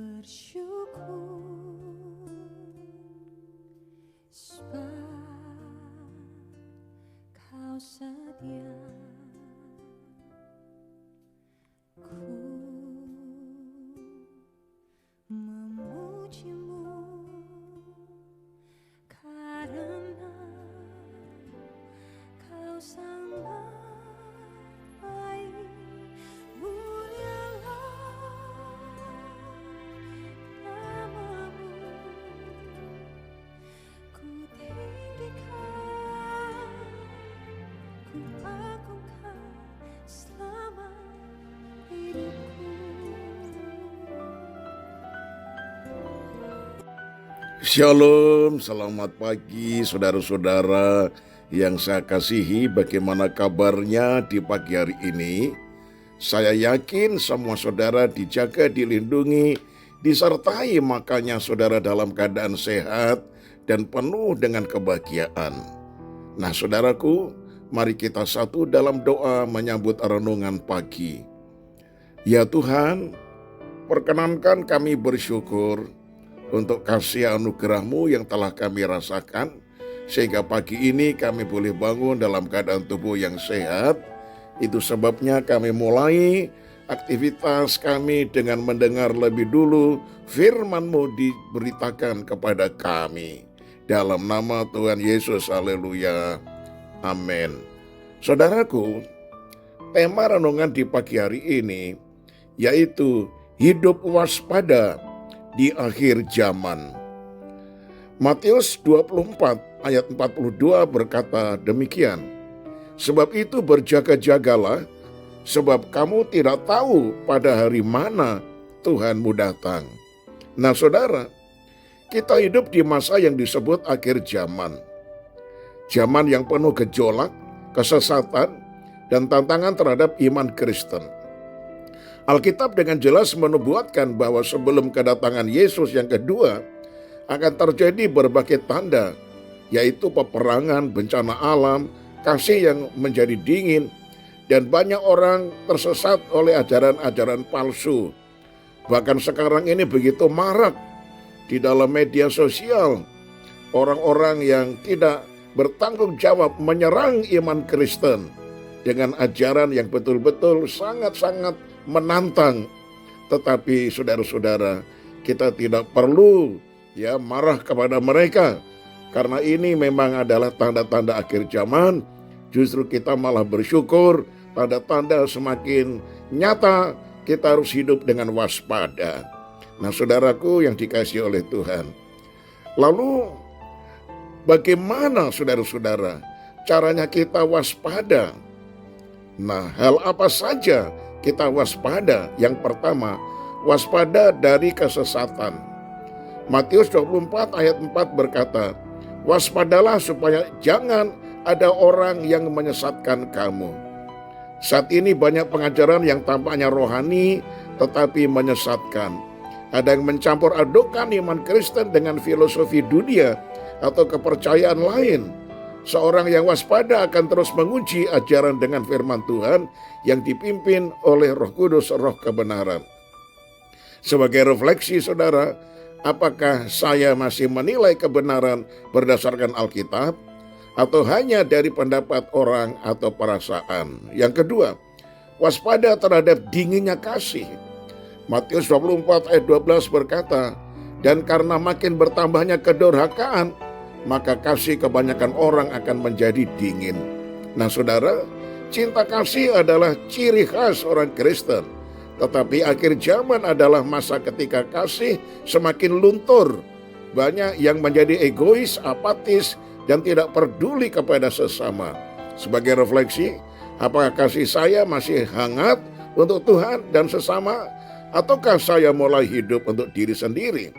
bersyukur sebab kau setia. Ku memujimu karena kau sangat baik. Shalom, selamat pagi saudara-saudara yang saya kasihi. Bagaimana kabarnya di pagi hari ini? Saya yakin semua saudara dijaga, dilindungi, disertai makanya saudara dalam keadaan sehat dan penuh dengan kebahagiaan. Nah saudaraku, mari kita satu dalam doa menyambut renungan pagi. Ya Tuhan, perkenankan kami bersyukur untuk kasih anugerah-Mu yang telah kami rasakan, sehingga pagi ini kami boleh bangun dalam keadaan tubuh yang sehat. Itu sebabnya kami mulai aktivitas kami dengan mendengar lebih dulu firman-Mu diberitakan kepada kami. Dalam nama Tuhan Yesus, haleluya, amin. Saudaraku, tema renungan di pagi hari ini yaitu hidup waspada di akhir zaman. Matius 24 ayat 42 berkata demikian. Sebab itu berjaga-jagalah, sebab kamu tidak tahu pada hari mana Tuhanmu datang. Nah saudara, kita hidup di masa yang disebut akhir zaman. Zaman yang penuh gejolak, kesesatan, dan tantangan terhadap iman Kristen. Alkitab dengan jelas menubuatkan bahwa sebelum kedatangan Yesus yang kedua akan terjadi berbagai tanda, yaitu peperangan, bencana alam, kasih yang menjadi dingin, dan banyak orang tersesat oleh ajaran-ajaran palsu. Bahkan sekarang ini begitu marak di dalam media sosial, orang-orang yang tidak bertanggung jawab menyerang iman Kristen dengan ajaran yang betul-betul sangat-sangat menantang. Tetapi saudara-saudara, kita tidak perlu marah kepada mereka, karena ini memang adalah tanda-tanda akhir zaman. Justru kita malah bersyukur, tanda-tanda semakin nyata, kita harus hidup dengan waspada. Nah saudaraku yang dikasihi oleh Tuhan, lalu bagaimana saudara-saudara caranya kita waspada? Nah hal apa saja kita waspada? Yang pertama, waspada dari kesesatan. Matius 24 ayat 4 berkata, waspadalah supaya jangan ada orang yang menyesatkan kamu. Saat ini banyak pengajaran yang tampaknya rohani tetapi menyesatkan. Ada yang mencampur adukan iman Kristen dengan filosofi dunia atau kepercayaan lain. Seorang yang waspada akan terus menguji ajaran dengan firman Tuhan yang dipimpin oleh Roh Kudus, Roh kebenaran. Sebagai refleksi saudara, apakah saya masih menilai kebenaran berdasarkan Alkitab atau hanya dari pendapat orang atau perasaan? Yang kedua, waspada terhadap dinginnya kasih. Matius 24 ayat 12 berkata, dan karena makin bertambahnya kedurhakaan, maka kasih kebanyakan orang akan menjadi dingin. Nah saudara, cinta kasih adalah ciri khas orang Kristen. Tetapi akhir zaman adalah masa ketika kasih semakin luntur. Banyak yang menjadi egois, apatis, dan tidak peduli kepada sesama. Sebagai refleksi, apakah kasih saya masih hangat untuk Tuhan dan sesama? Ataukah saya mulai hidup untuk diri sendiri?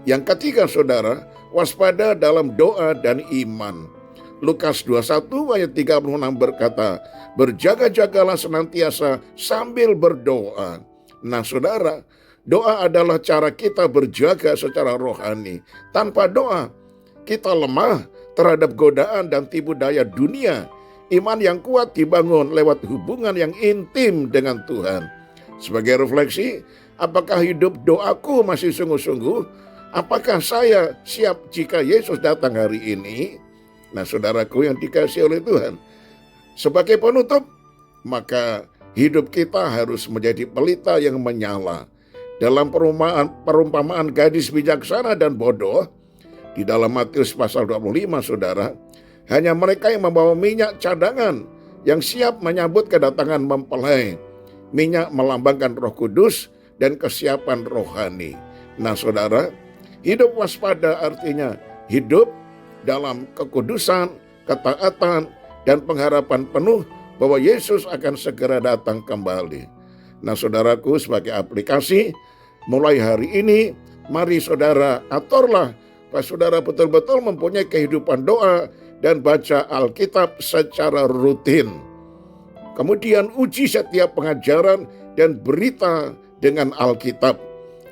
Yang ketiga saudara, waspada dalam doa dan iman. Lukas 21 ayat 36 berkata, berjaga-jagalah senantiasa sambil berdoa. Nah saudara, doa adalah cara kita berjaga secara rohani. Tanpa doa, kita lemah terhadap godaan dan tipu daya dunia. Iman yang kuat dibangun lewat hubungan yang intim dengan Tuhan. Sebagai refleksi, Apakah hidup doaku masih sungguh-sungguh? Apakah saya siap jika Yesus datang hari ini? Nah, saudaraku yang dikasihi oleh Tuhan, sebagai penutup, maka hidup kita harus menjadi pelita yang menyala. Dalam perumpamaan gadis bijaksana dan bodoh, di dalam Matius pasal 25, saudara, hanya mereka yang membawa minyak cadangan yang siap menyambut kedatangan mempelai. Minyak melambangkan Roh Kudus dan kesiapan rohani. Nah, saudara, hidup waspada artinya hidup dalam kekudusan, ketaatan, dan pengharapan penuh bahwa Yesus akan segera datang kembali. Nah, saudaraku, sebagai aplikasi, mulai hari ini, mari saudara aturlah bahwa saudara betul-betul mempunyai kehidupan doa dan baca Alkitab secara rutin. Kemudian uji setiap pengajaran dan berita dengan Alkitab.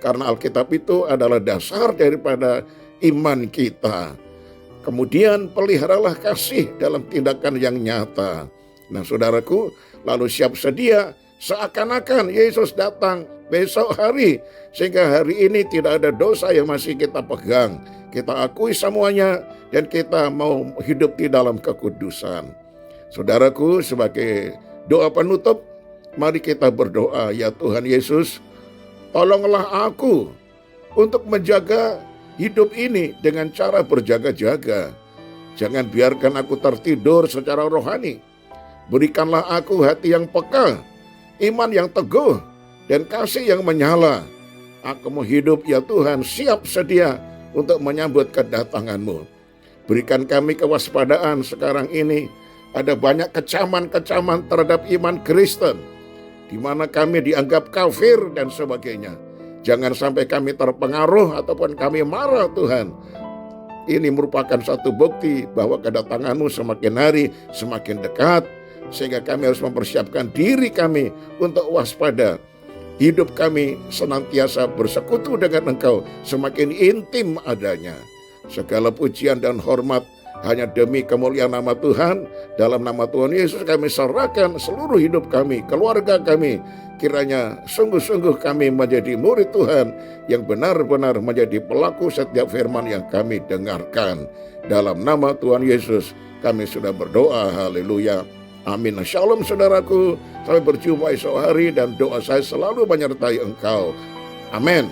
Karena Alkitab itu adalah dasar daripada iman kita. Kemudian peliharalah kasih dalam tindakan yang nyata. Nah, saudaraku, lalu siap sedia seakan-akan Yesus datang besok hari. Sehingga hari ini tidak ada dosa yang masih kita pegang. Kita akui semuanya dan kita mau hidup di dalam kekudusan. Saudaraku, sebagai doa penutup, mari kita berdoa. Ya Tuhan Yesus, tolonglah aku untuk menjaga hidup ini dengan cara berjaga-jaga. Jangan biarkan aku tertidur secara rohani. Berikanlah aku hati yang peka, iman yang teguh, dan kasih yang menyala. Aku mau hidup ya Tuhan siap sedia untuk menyambut kedatangan-Mu. Berikan kami kewaspadaan sekarang ini. Ada banyak kecaman-kecaman terhadap iman Kristen, di mana kami dianggap kafir dan sebagainya. Jangan sampai kami terpengaruh ataupun kami marah Tuhan. Ini merupakan satu bukti bahwa kedatangan-Mu semakin hari semakin dekat. Sehingga kami harus mempersiapkan diri kami untuk waspada. Hidup kami senantiasa bersekutu dengan Engkau, semakin intim adanya. Segala pujian dan hormat hanya demi kemuliaan nama Tuhan. Dalam nama Tuhan Yesus kami serahkan seluruh hidup kami, keluarga kami. Kiranya sungguh-sungguh kami menjadi murid Tuhan yang benar-benar menjadi pelaku setiap firman yang kami dengarkan. Dalam nama Tuhan Yesus kami sudah berdoa. Haleluya. Amin. Shalom saudaraku. Sampai berjumpa esok hari dan doa saya selalu menyertai engkau. Amin.